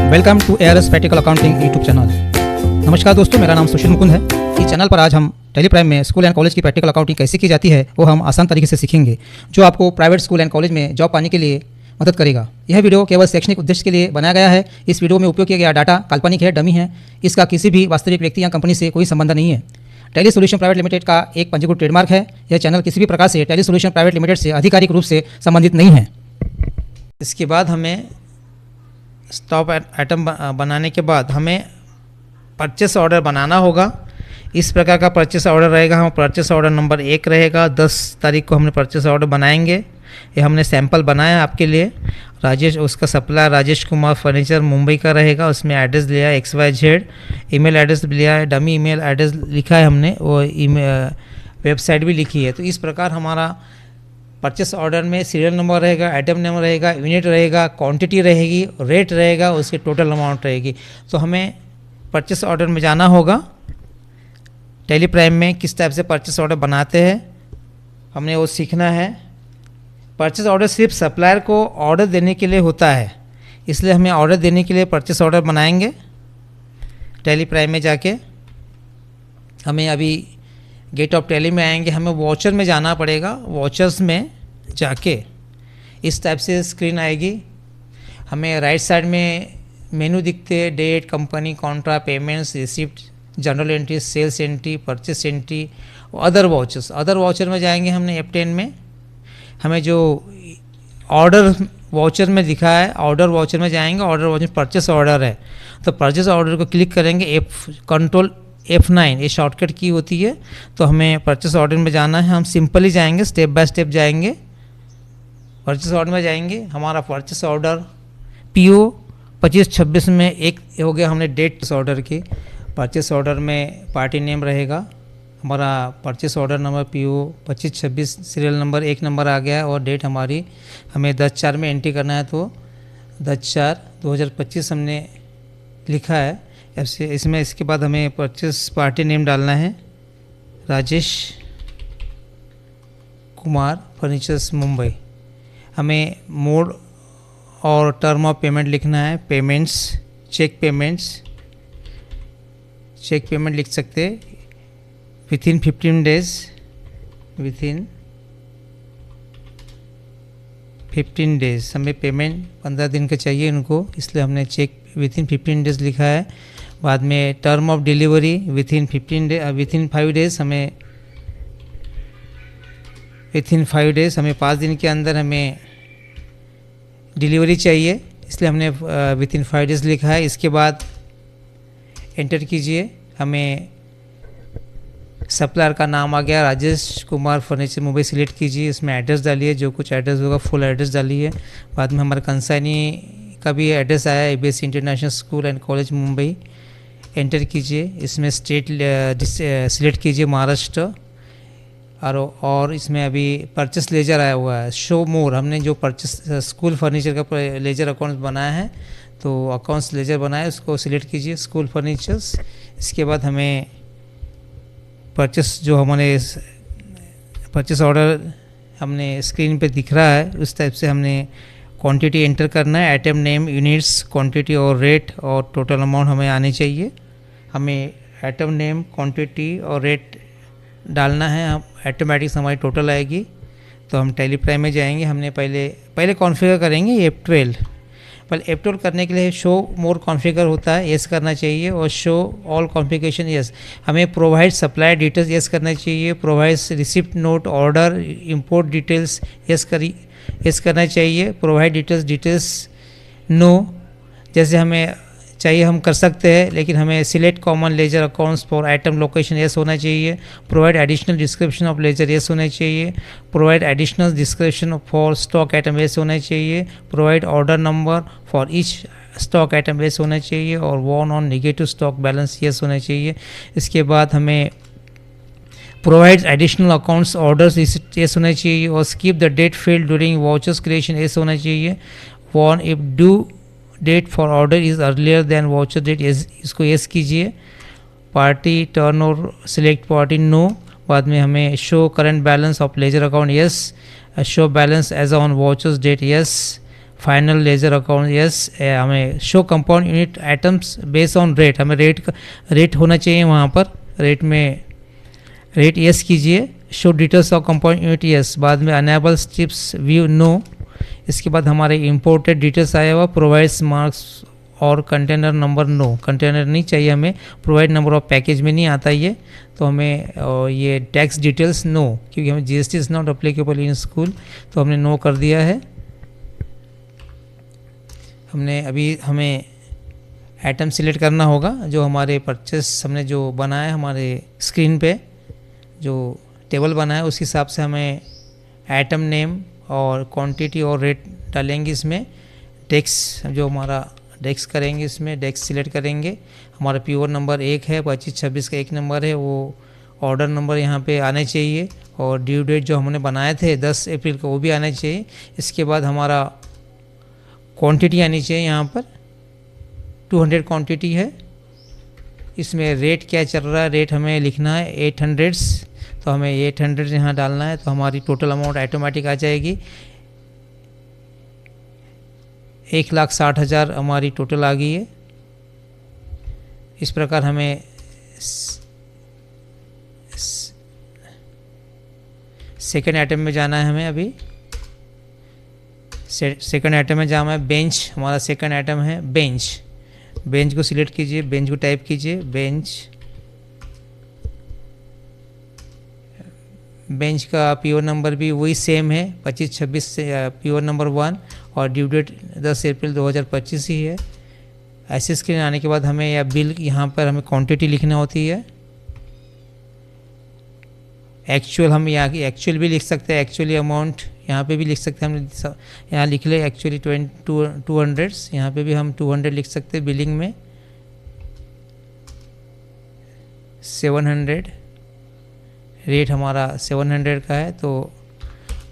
Welcome to ARS practical accounting YouTube channel. नमस्कार दोस्तों, मेरा नाम सुशील मुकुंद है। इस चैनल पर आज हम टेली प्राइम में स्कूल एंड कॉलेज की प्रैक्टिकल अकाउंटिंग कैसे की जाती है वो हम आसान तरीके से सीखेंगे, जो आपको प्राइवेट स्कूल एंड कॉलेज में जॉब पाने के लिए मदद करेगा। यह वीडियो केवल शैक्षणिक उद्देश्य के लिए बनाया गया है। इस वीडियो में उपयोग किया गया डाटा काल्पनिक है, डमी है। इसका किसी भी वास्तविक व्यक्ति या कंपनी से कोई संबंध नहीं है। टेली सोल्यूशन प्राइवेट लिमिटेड का एक पंजीकृत ट्रेडमार्क है। यह चैनल किसी भी प्रकार से टेली सोल्यूशन प्राइवेट लिमिटेड से आधिकारिक रूप से संबंधित नहीं है। इसके बाद हमें स्टॉक आइटम बनाने के बाद हमें परचेस ऑर्डर बनाना होगा। इस प्रकार का परचेस ऑर्डर रहेगा। हम परचेस ऑर्डर नंबर 1 रहेगा। 10 तारीख को हमने परचेस ऑर्डर बनाएंगे। ये हमने सैंपल बनाया आपके लिए। राजेश, उसका सप्लायर राजेश कुमार फर्नीचर मुंबई का रहेगा। उसमें एड्रेस लिया है XYZ, ईमेल एड्रेस लिया है, डमी ईमेल एड्रेस लिखा है हमने, वो वेबसाइट भी लिखी है। तो इस प्रकार हमारा परचेस ऑर्डर में सीरियल नंबर रहेगा, आइटम नंबर रहेगा, यूनिट रहेगा, क्वांटिटी रहेगी, रेट रहेगा, उसकी टोटल अमाउंट रहेगी। तो हमें परचेस ऑर्डर में जाना होगा। टेली प्राइम में किस टाइप से परचेस ऑर्डर बनाते हैं हमने वो सीखना है। परचेस ऑर्डर सिर्फ सप्लायर को ऑर्डर देने के लिए होता है, इसलिए हमें ऑर्डर देने के लिए परचेस ऑर्डर बनाएंगे। टेली प्राइम में जाके हमें अभी गेट ऑफ टेली में आएंगे, हमें वॉचर में जाना पड़ेगा। वॉचर्स में जाके इस टाइप से स्क्रीन आएगी। हमें राइट साइड में मेनू दिखते हैं, date, company, contra, payments, receipt, journal entry, sales entry, purchase entry, other vouchers. Other voucher में जाएंगे हमने F10 में। हमें जो ऑर्डर वॉचर में दिखा है, ऑर्डर वॉचर में जाएंगे। ऑर्डर वॉचर परचेस ऑर्डर है, तो परचेस ऑर्डर को क्लिक करेंगे। कंट्रोल F9 ये शॉर्टकट की होती है। तो हमें परचेस ऑर्डर में जाना है। हम सिंपली जाएंगे, स्टेप बाय स्टेप जाएंगे। परचेस ऑर्डर में जाएंगे। हमारा परचेस ऑर्डर PO 2526 में एक हो गया। हमने डेट ऑर्डर की। परचेस ऑर्डर में पार्टी नेम रहेगा। हमारा purchase order number PO 2526 serial number 1 number आ गया और डेट हमारी हमें 10/4 में एंट्री करना है। तो 10/4/2025 हमने लिखा है ऐसे। इसमें इसके बाद हमें परचेस पार्टी नेम डालना है, राजेश कुमार फर्नीचर्स मुंबई। हमें मोड और टर्म ऑफ पेमेंट लिखना है, payments, cheque payments, cheque payment लिख सकते हैं। विथिन 15 डेज, विथिन 15 डेज हमें पेमेंट 15 दिन का चाहिए इनको, इसलिए हमने चेक विथिन 15 डेज लिखा है। बाद में term of delivery within 5 days हमें, विथिन 5 डेज हमें 5 दिन के अंदर हमें डिलीवरी चाहिए, इसलिए हमने विथिन 5 डेज लिखा है। इसके बाद एंटर कीजिए। हमें सप्लायर का नाम आ गया, राजेश कुमार फर्नीचर मुंबई सिलेक्ट कीजिए। इसमें एड्रेस डालिए, जो कुछ एड्रेस होगा फुल एड्रेस डालिए। बाद में हमारे कंसाइनी का भी एड्रेस आया, ABS international school and college Mumbai. Enter कीजिए। इसमें स्टेट सिलेक्ट कीजिए महाराष्ट्र। और इसमें अभी परचेस लेजर आया हुआ है, शो मोर। हमने जो परचेस स्कूल फर्नीचर का लेजर अकाउंट बनाया है, तो अकाउंट्स लेजर बनाया है, उसको सिलेक्ट कीजिए, स्कूल फर्नीचर्स। इसके बाद हमें परचेस जो हमारे परचेस ऑर्डर हमने स्क्रीन पे दिख रहा है, उस टाइप से हमने क्वांटिटी एंटर करना है। आइटम नेम, यूनिट्स, क्वांटिटी और रेट और टोटल अमाउंट हमें आनी चाहिए। हमें आइटम नेम, क्वांटिटी और रेट डालना है। हम ऑटोमेटिक हमारी टोटल आएगी। तो हम टेली प्राइम में जाएंगे। हमने पहले कॉन्फ़िगर करेंगे F12। पहले F12 करने के लिए शो मोर कॉन्फ़िगर होता है, येस करना चाहिए, और शो ऑल कॉन्फ़िगरेशन येस। हमें प्रोवाइड सप्लाई डिटेल्स येस करना चाहिए। Provide receipt note order import details yes करना चाहिए। प्रोवाइड डिटेल्स नो, जैसे हमें चाहिए हम कर सकते हैं, लेकिन हमें select common ledger accounts for item location yes होना चाहिए। Provide additional description of ledger yes होना चाहिए। Provide additional description for stock item yes होना चाहिए। Provide order number for each stock item yes होना चाहिए। और warn on negative stock balance yes होना चाहिए। इसके बाद हमें provide additional accounts orders yes होना चाहिए। और skip the date field during vouchers creation yes होना चाहिए। Warn if due date for order is earlier than voucher date, इसको येस कीजिए। पार्टी टर्न और सिलेक्ट पार्टी नो। बाद में हमें show current balance of ledger account yes. Show balance as on vouchers date yes. Final ledger account yes, हमें show compound unit items based on rate, हमें rate होना चाहिए वहाँ पर, रेट में रेट यस कीजिए। Show details of compound unit yes, बाद में अनेबल स्ट्रिप्स व्यू नो, इसके बाद हमारे इंपोर्टेड डिटेल्स आया हुआ, प्रोवाइड्स मार्क्स और कंटेनर नंबर नो, कंटेनर नहीं चाहिए हमें, प्रोवाइड नंबर ऑफ पैकेज में नहीं आता ये, तो हमें ये टैक्स डिटेल्स नो, क्योंकि हमें GST is not applicable in school, तो हमने नो कर दिया है। हमें आइटम सिलेक्ट करना होगा, जो हमारे परचेस हमने जो बनाया हमारे स्क्रीन पे जो टेबल बनाया उस हिसाब से हमें आइटम नेम और क्वांटिटी और रेट डालेंगे। इसमें डेस्क जो हमारा डेस्क करेंगे, इसमें डेस्क सिलेक्ट करेंगे, हमारा प्योर नंबर 1 है, 25-26 का 1 नंबर है, वो ऑर्डर नंबर यहाँ पे आने चाहिए, और ड्यू डेट जो हमने बनाए थे 10 अप्रैल को वो भी आना चाहिए। इसके बाद हमारा क्वांटिटी आनी चाहिए, यहाँ पर 200 क्वांटिटी है, इसमें रेट क्या चल रहा है, रेट हमें लिखना है 800, तो हमें 800 यहाँ डालना है, तो हमारी टोटल अमाउंट ऑटोमेटिक आ जाएगी। 1,60,000 हमारी टोटल आ गई है। इस प्रकार हमें सेकंड आइटम में जाना है, हमें अभी सेकंड आइटम में जाना है, बेंच हमारा सेकंड आइटम है, बेंच को सिलेक्ट कीजिए, बेंच को टाइप कीजिए, बेंच का पीओ नंबर भी वही सेम है, 25-26 से पीओ नंबर 1, और ड्यू डेट 10 अप्रैल 2025 ही है। ऐसे स्क्रीन आने के बाद हमें या बिल, यहाँ पर हमें क्वांटिटी लिखना होती है, एक्चुअल हम यहाँ की एक्चुअल भी लिख सकते हैं, एक्चुअली अमाउंट यहाँ पे भी लिख सकते हैं, हम यहाँ लिख ले एक्चुअली 200, यहाँ पे भी हम 200 लिख सकते हैं। बिलिंग में 700, रेट हमारा 700 का है, तो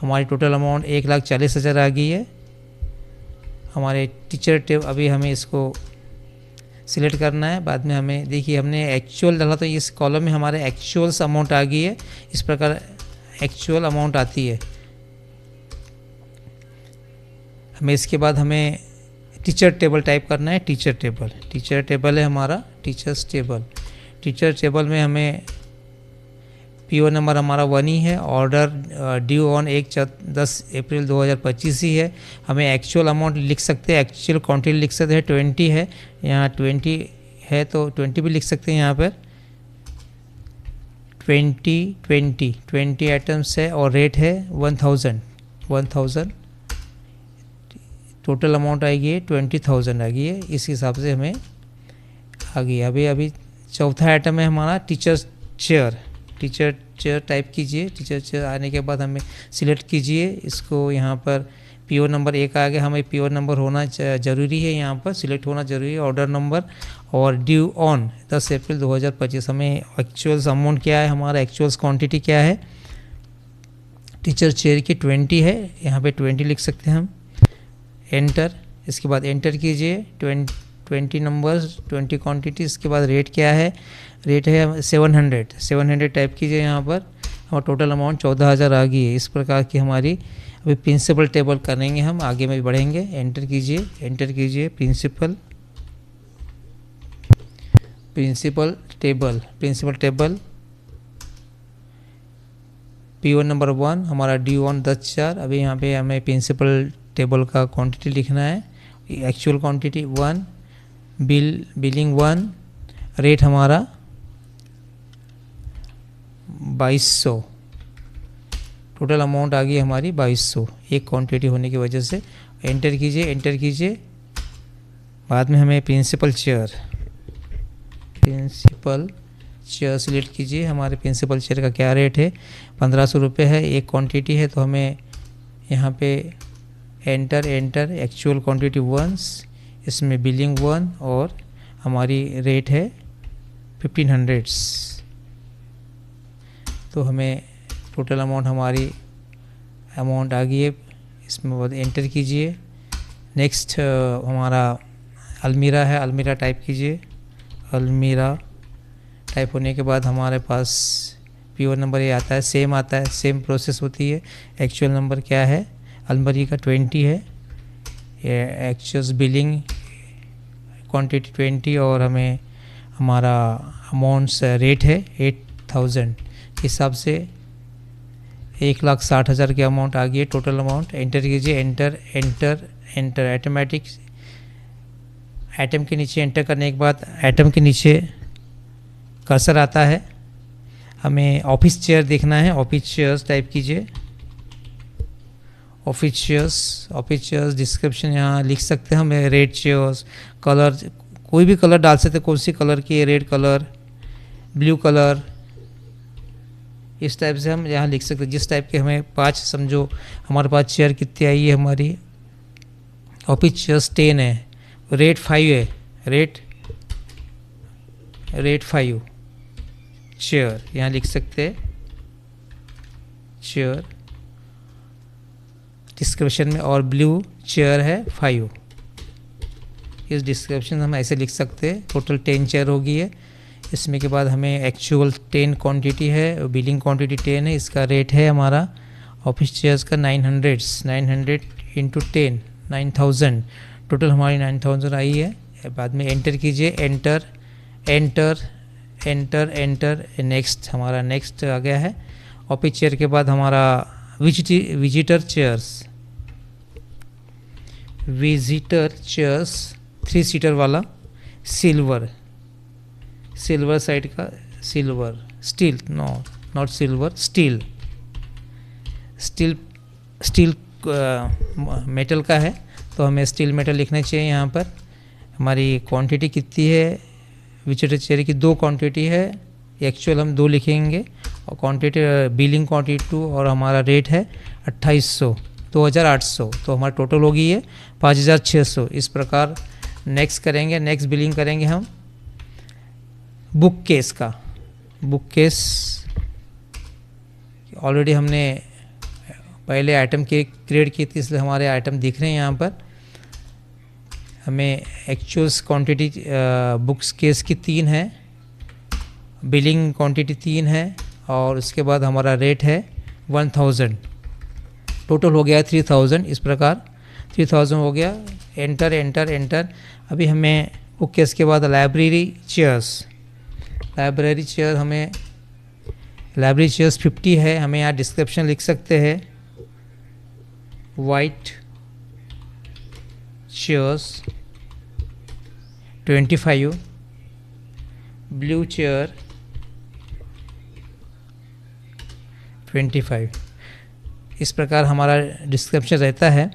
हमारी टोटल अमाउंट 1,40,000 आ गई है। हमारे टीचर टेब अभी हमें इसको सिलेक्ट करना है, बाद में हमें देखिए हमने एक्चुअल डाला तो इस कॉलम में हमारे एक्चुअल्स अमाउंट आ गई है, इस प्रकार एक्चुअल अमाउंट आती है हमें। इसके बाद हमें टीचर टेबल टाइप करना है, टीचर टेबल है हमारा, टीचर टेबल में हमें पीओ नंबर हमारा 1 ही है, ऑर्डर ड्यू ऑन 10 अप्रैल 2025 ही है। हमें एक्चुअल अमाउंट लिख सकते हैं, एक्चुअल क्वांटिटी लिख सकते हैं, 20 है, यहाँ 20 है तो 20 भी लिख सकते हैं। यहाँ पर 20 आइटम्स है और रेट है 1000, टोटल अमाउंट आएगी 20,000 आ गई है, इस हिसाब से हमें आ गई। अभी चौथा आइटम है हमारा टीचर चेयर टाइप कीजिए, टीचर चेयर आने के बाद हमें सिलेक्ट कीजिए इसको, यहाँ पर पीओ नंबर 1 आ गया, हमें पीओ नंबर होना ज़रूरी है, यहाँ पर सिलेक्ट होना ज़रूरी है, ऑर्डर नंबर और ड्यू ऑन 10 अप्रैल 2025। हमें एक्चुअल्स अमाउंट क्या है, हमारा एक्चुअल्स क्वांटिटी क्या है, टीचर चेयर की 20 है, यहाँ पे 20 लिख सकते हैं हम। एंटर, इसके बाद एंटर कीजिए 20 नंबर्स 20 क्वांटिटी। इसके बाद रेट क्या है, रेट है 700 टाइप कीजिए, यहाँ पर हमारा टोटल अमाउंट 14,000 आ गई है। इस प्रकार की हमारी अभी प्रिंसिपल टेबल करेंगे हम, आगे में बढ़ेंगे। एंटर कीजिए प्रिंसिपल टेबल पीओ नंबर 1 हमारा ड्यू ऑन 10/4। अभी यहाँ पे हमें प्रिंसिपल टेबल का क्वांटिटी लिखना है, एक्चुअल क्वांटिटी 1, बिलिंग 1, रेट हमारा 2200, टोटल अमाउंट आ गई हमारी 2200 एक क्वांटिटी होने की वजह से। एंटर कीजिए। बाद में हमें प्रिंसिपल चेयर सिलेक्ट कीजिए। हमारे प्रिंसिपल चेयर का क्या रेट है, 1500 रुपये है, एक क्वांटिटी है, तो हमें यहाँ पे एंटर एक्चुअल क्वांटिटी 1, इसमें बिलिंग 1 और हमारी रेट है 1500। तो हमें टोटल अमाउंट हमारी अमाउंट आ गई है, इसमें बाद एंटर कीजिए। नेक्स्ट हमारा अलमीरा है, अलमीरा टाइप कीजिए। अलमीरा टाइप होने के बाद हमारे पास पीओ नंबर ये आता है, सेम प्रोसेस होती है। एक्चुअल नंबर क्या है, अलमारी का 20 है, एक्चुअल बिलिंग क्वांटिटी 20 और हमें हमारा अमाउंट्स रेट है 8000 हिसाब से 1,60,000 की अमाउंट आ गई है टोटल अमाउंट। एंटर कीजिए, enter enter enter. Automatic item के नीचे एंटर करने के बाद आइटम के नीचे कर्सर आता है, हमें ऑफिस चेयर देखना है। ऑफिस चेयर्स टाइप कीजिए, ऑफिस चेयर्स डिस्क्रिप्शन यहाँ लिख सकते हैं हमें। रेड चेयर्स, कलर कोई भी कलर डाल सकते हैं, कौन सी कलर की है, रेड कलर, ब्लू कलर, इस टाइप से हम यहाँ लिख सकते हैं। जिस टाइप के हमें 5 समझो हमारे पास चेयर कितनी आई है, हमारी ऑफिस चेयर्स 10 है, रेट 5 है, रेट 5 चेयर यहाँ लिख सकते हैं चेयर डिस्क्रिप्शन में। और ब्लू चेयर है 5, इस डिस्क्रिप्शन हम ऐसे लिख सकते हैं। टोटल 10 चेयर होगी है। इसमें के बाद हमें एक्चुअल 10 क्वांटिटी है, बिलिंग क्वांटिटी 10 है, इसका रेट है हमारा ऑफिस चेयर्स का 900 इंटू 10 9000, टोटल हमारी 9000 आई है। बाद में एंटर कीजिए, enter enter enter enter. Next, हमारा नेक्स्ट आ गया है। ऑफिस चेयर के बाद हमारा विजिटर चेयर्स 3 सीटर वाला, सिल्वर साइड का, silver steel, no not silver, steel metal का है, तो हमें स्टील मेटल लिखना चाहिए यहाँ पर। हमारी क्वांटिटी कितनी है, विजिटर चेयर की 2 क्वांटिटी है, एक्चुअल हम 2 लिखेंगे, और क्वांटिटी बिलिंग क्वांटिटी 2, और हमारा रेट है 2800 तो हमारा टोटल होगी है 5600। इस प्रकार नेक्स्ट करेंगे, नेक्स्ट बिलिंग करेंगे हम बुक केस का। बुक केस ऑलरेडी हमने पहले आइटम के क्रिएट की थी, इसलिए हमारे आइटम दिख रहे हैं यहाँ पर। हमें एक्चुअल्स क्वांटिटी बुक्स केस की 3 है, बिलिंग क्वांटिटी 3 है, और उसके बाद हमारा रेट है 1000, टोटल हो गया 3000। इस प्रकार 3000 हो गया। Enter enter enter. अभी हमें बुक केस के बाद लाइब्रेरी चेयर्स हमें लाइब्रेरी चेयर्स 50 है, हमें यहाँ डिस्क्रिप्शन लिख सकते हैं। White chairs 25, blue chair 25। इस प्रकार हमारा डिस्क्रिप्शन रहता है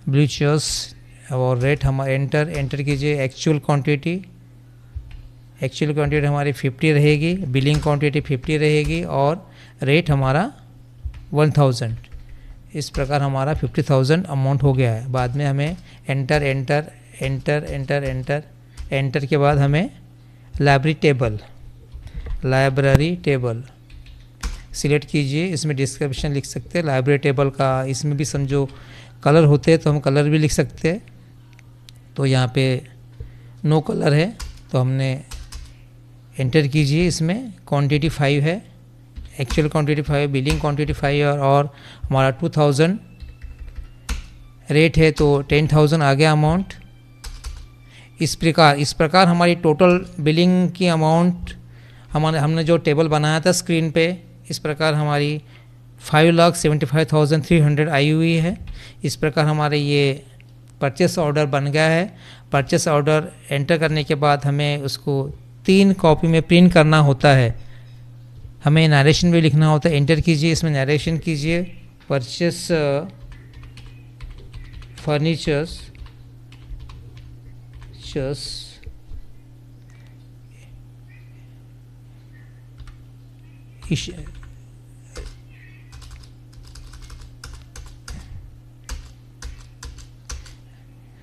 ब्लू चेयर्स। और रेट हम एंटर कीजिए। एक्चुअल क्वांटिटी हमारी 50 रहेगी, बिलिंग क्वांटिटी 50 रहेगी, और रेट हमारा 1000। इस प्रकार हमारा 50,000 अमाउंट हो गया है। बाद में हमें enter enter enter enter enter enter के बाद हमें लाइब्रेरी टेबल सिलेक्ट कीजिए। इसमें डिस्क्रिप्शन लिख सकते हैं लाइब्रेरी टेबल का। इसमें भी समझो कलर होते हैं तो हम कलर भी लिख सकते हैं। तो यहाँ पे नो कलर है, तो हमने एंटर कीजिए। इसमें क्वांटिटी 5 है, एक्चुअल क्वांटिटी 5, बिलिंग क्वांटिटी 5 है, और हमारा 2000 रेट है, तो 10,000 आ गया अमाउंट। इस प्रकार हमारी टोटल बिलिंग की अमाउंट हमने जो टेबल बनाया था स्क्रीन पे, इस प्रकार हमारी 5,75,300 आई हुई है। इस प्रकार हमारे ये परचेस ऑर्डर बन गया है। परचेस ऑर्डर एंटर करने के बाद हमें उसको 3 कॉपी में प्रिंट करना होता है। हमें नरेशन भी लिखना होता है। एंटर कीजिए, इसमें नरेशन कीजिए। परचेस फर्नीचर्स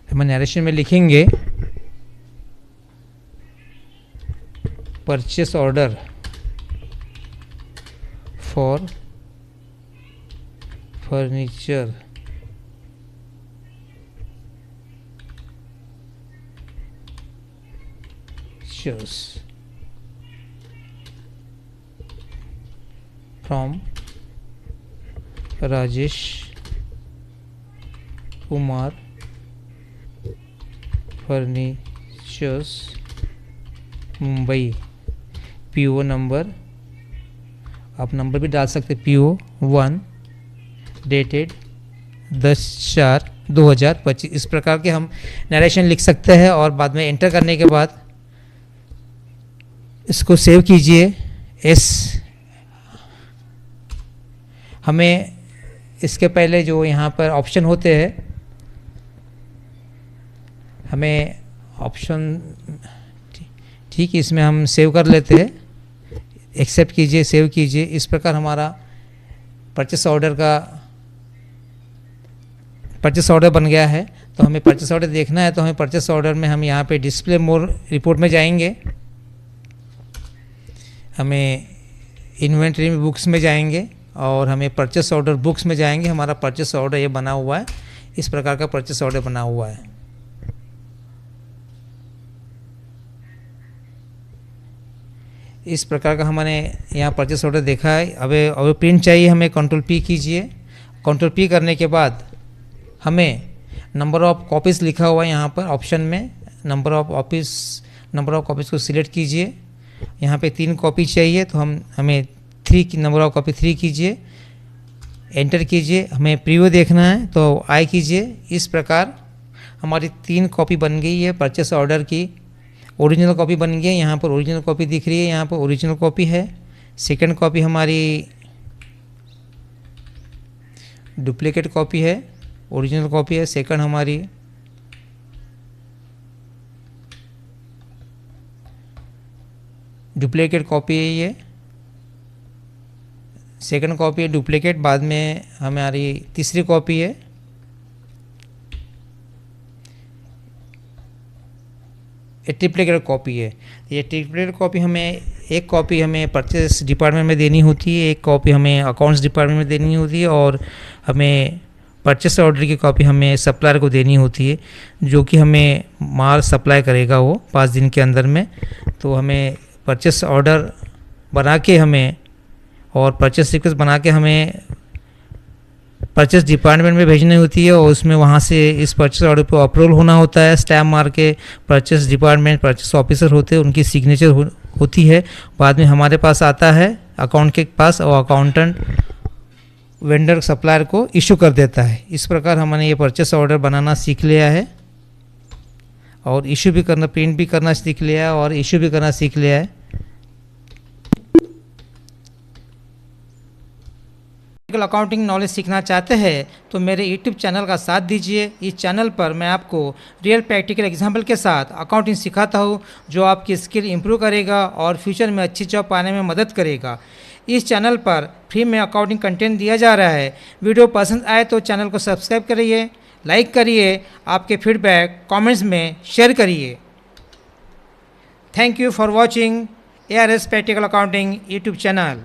हम नरेशन में लिखेंगे purchase order for furniture from Rajesh Kumar furnitures Mumbai, PO number, आप नंबर भी डाल सकते PO 1 डेटेड 10/4/2025। इस प्रकार के हम नरेशन लिख सकते हैं और बाद में एंटर करने के बाद इसको सेव कीजिए। हमें इसके पहले जो यहाँ पर ऑप्शन होते हैं, हमें ऑप्शन ठीक है, इसमें हम सेव कर लेते हैं। एक्सेप्ट कीजिए, सेव कीजिए। इस प्रकार हमारा परचेस ऑर्डर बन गया है। तो हमें परचेस ऑर्डर देखना है, तो हमें परचेस ऑर्डर में हम यहाँ पे डिस्प्ले मोर रिपोर्ट में जाएंगे, हमें इन्वेंट्री में बुक्स में जाएंगे और हमें परचेस ऑर्डर बुक्स में जाएंगे। हमारा परचेस ऑर्डर ये बना हुआ है, इस प्रकार का परचेस ऑर्डर बना हुआ है। इस प्रकार का हमने यहाँ परचेस ऑर्डर देखा है। अब प्रिंट चाहिए, हमें Ctrl+P कीजिए। Ctrl+P करने के बाद हमें नंबर ऑफ़ कॉपीज़ लिखा हुआ है यहाँ पर ऑप्शन में, नंबर ऑफ़ कॉपीज़ को सिलेक्ट कीजिए। यहाँ पे 3 कॉपी चाहिए, तो हमें 3 की नंबर ऑफ़ कॉपी 3 कीजिए, एंटर कीजिए। हमें प्रीव्यू देखना है तो आई कीजिए। इस प्रकार हमारी 3 कॉपी बन गई है परचेस ऑर्डर की। ओरिजिनल कॉपी बन गई है, यहाँ पर ओरिजिनल कॉपी दिख रही है, यहाँ पर ओरिजिनल कॉपी है। सेकंड कॉपी हमारी डुप्लीकेट कॉपी है, ओरिजिनल कॉपी है। सेकंड हमारी डुप्लीकेट कॉपी है, ये सेकंड कॉपी है डुप्लीकेट। बाद में हमारी तीसरी कॉपी है, ये ट्रिप्लीकेट कॉपी है। ये ट्रिप्लीकेट कॉपी एक कॉपी हमें परचेस डिपार्टमेंट में देनी होती है, एक कॉपी हमें अकाउंट्स डिपार्टमेंट में देनी होती है और हमें परचेस ऑर्डर की कॉपी हमें सप्लायर को देनी होती है, जो कि हमें माल सप्लाई करेगा वो 5 दिन के अंदर में। तो हमें परचेस ऑर्डर बना के हमें और परचेस रिक्वेस्ट बना के हमें परचेस डिपार्टमेंट में भेजनी होती है और उसमें वहाँ से इस परचेस ऑर्डर पर अप्रूवल होना होता है। स्टैम्प मार के परचेस डिपार्टमेंट परचेस ऑफिसर होते हैं, उनकी सिग्नेचर होती है। बाद में हमारे पास आता है अकाउंट के पास और अकाउंटेंट वेंडर सप्लायर को इशू कर देता है। इस प्रकार हमने ये परचेस ऑर्डर बनाना सीख लिया है और इशू भी करना, प्रिंट भी करना सीख लिया है और इशू भी करना सीख लिया है। अकाउंटिंग नॉलेज सीखना चाहते हैं तो मेरे YouTube चैनल का साथ दीजिए। इस चैनल पर मैं आपको रियल प्रैक्टिकल एग्जाम्पल के साथ अकाउंटिंग सिखाता हूँ, जो आपकी स्किल इंप्रूव करेगा और फ्यूचर में अच्छी जॉब पाने में मदद करेगा। इस चैनल पर फ्री में अकाउंटिंग कंटेंट दिया जा रहा है। वीडियो पसंद आए तो चैनल को सब्सक्राइब करिए, लाइक करिए, आपके फीडबैक कमेंट्स में शेयर करिए। Thank you for watching ARS practical accounting YouTube channel.